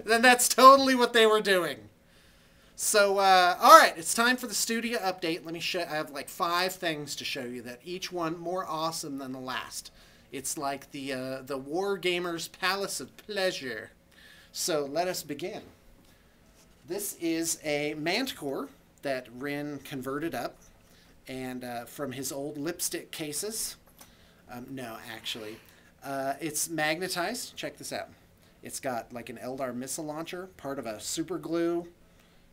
then that's totally what they were doing. So, all right, it's time for the studio update. Let me show. I have like 5 things to show you that each one more awesome than the last. It's like the War Gamer's Palace of Pleasure. So let us begin. This is a Manticore that Rin converted up, and from his old lipstick cases. No, actually, it's magnetized. Check this out. It's got like an Eldar missile launcher, part of a super glue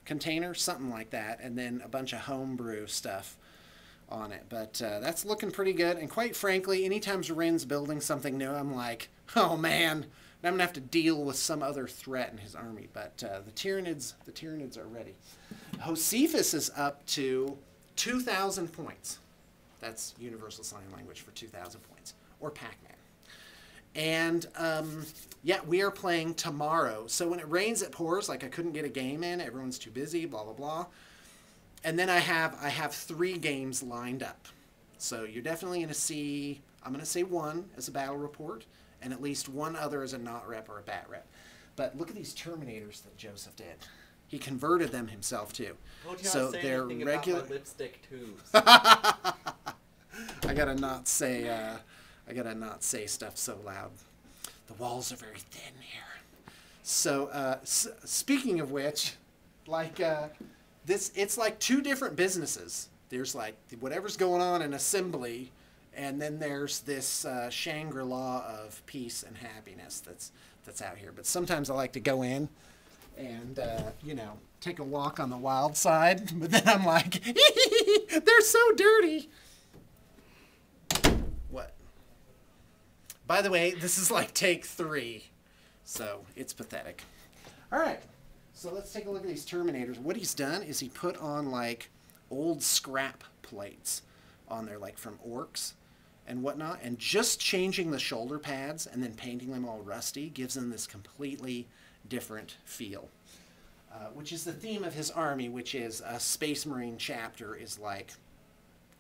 container, something like that, and then a bunch of homebrew stuff on it. But that's looking pretty good. And quite frankly, anytime Rin's building something new, I'm like, oh man, I'm gonna have to deal with some other threat in his army. But the Tyrannids are ready. Josephus is up to 2,000 points. That's universal sign language for 2,000 points, or Pac-Man. And yeah, we are playing tomorrow. So when it rains, it pours. Like I couldn't get a game in. Everyone's too busy. Blah blah blah. And then I have 3 games lined up. So you're definitely going to see. I'm going to say 1 as a battle report, and at least 1 other as a not rep or a bat rep. But look at these Terminators that Joseph did. He converted them himself too. So they're regular lipstick tubes. I gotta not say. I gotta not say stuff so loud. The walls are very thin here. So, speaking of which, like it's like 2 different businesses. There's like whatever's going on in assembly, and then there's this Shangri-La of peace and happiness that's out here. But sometimes I like to go in and you know, take a walk on the wild side. But then I'm like, they're so dirty. What? By the way, this is like take 3, so it's pathetic. All right, so let's take a look at these Terminators. What he's done is he put on like old scrap plates on there, like from orcs and whatnot, and just changing the shoulder pads and then painting them all rusty gives them this completely different feel. Which is the theme of his army, which is a Space Marine chapter is like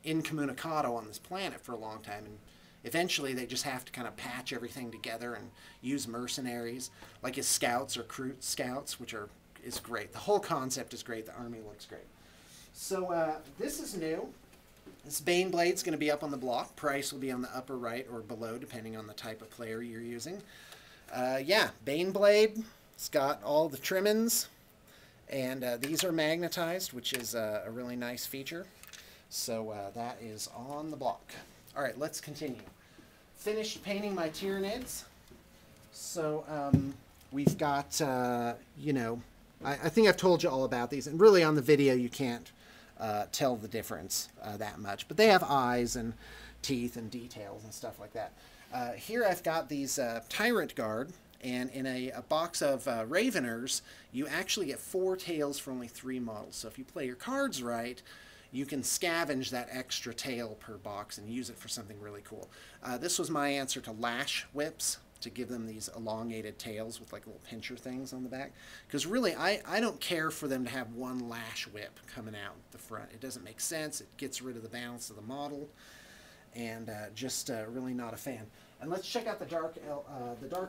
incommunicado on this planet for a long time, and eventually they just have to kind of patch everything together and use mercenaries, like his scouts or crew scouts, which is great. The whole concept is great. The army looks great. So this is new. This baneblade is going to be up on the block. Price will be on the upper right or below, depending on the type of player you're using. Yeah, baneblade. It's got all the trimmings, and these are magnetized, which is a really nice feature. So that is on the block. All right, let's continue. Finished painting my Tyrannids. So we've got, you know, I think I've told you all about these. And really on the video you can't tell the difference that much. But they have eyes and teeth and details and stuff like that. Here I've got these Tyrant Guard. And in a box of Raveners, you actually get 4 tails for only 3 models. So if you play your cards right, you can scavenge that extra tail per box and use it for something really cool. This was my answer to lash whips, to give them these elongated tails with like little pincher things on the back. Because really, I don't care for them to have 1 lash whip coming out the front. It doesn't make sense. It gets rid of the balance of the model. And just really not a fan. And let's check out the Dark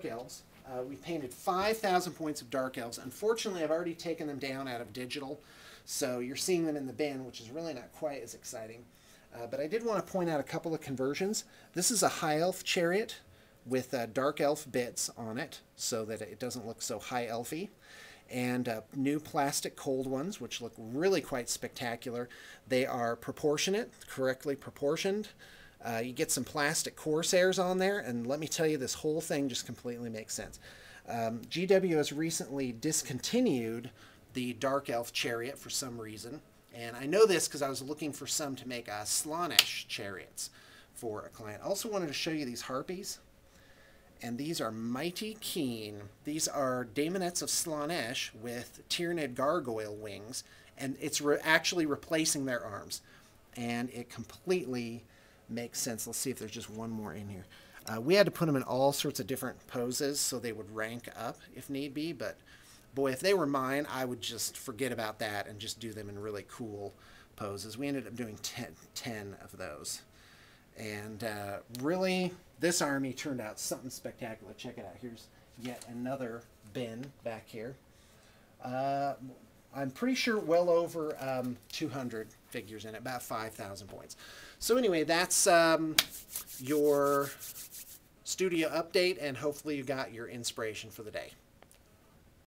Elves. We painted 5,000 points of Dark Elves. Unfortunately, I've already taken them down out of digital. So you're seeing them in the bin, which is really not quite as exciting. But I did want to point out a couple of conversions. This is a High Elf chariot with Dark Elf bits on it, so that it doesn't look so High Elfy. And new plastic cold ones, which look really quite spectacular. They are proportionate, correctly proportioned. You get some plastic Corsairs on there, and let me tell you, this whole thing just completely makes sense. GW has recently discontinued the Dark Elf chariot for some reason, and I know this because I was looking for some to make Slaanesh chariots for a client. I also wanted to show you these Harpies, and these are mighty keen. These are Daemonettes of Slaanesh with Tyrannid gargoyle wings, and it's actually replacing their arms, and it completely makes sense. Let's see if there's just one more in here. We had to put them in all sorts of different poses so they would rank up if need be, but boy, if they were mine, I would just forget about that and just do them in really cool poses. We ended up doing 10 of those. And really, this army turned out something spectacular. Check it out. yet another bin back here. I'm pretty sure well over 200 figures in it, about 5,000 points. So anyway, that's your studio update, and hopefully you got your inspiration for the day.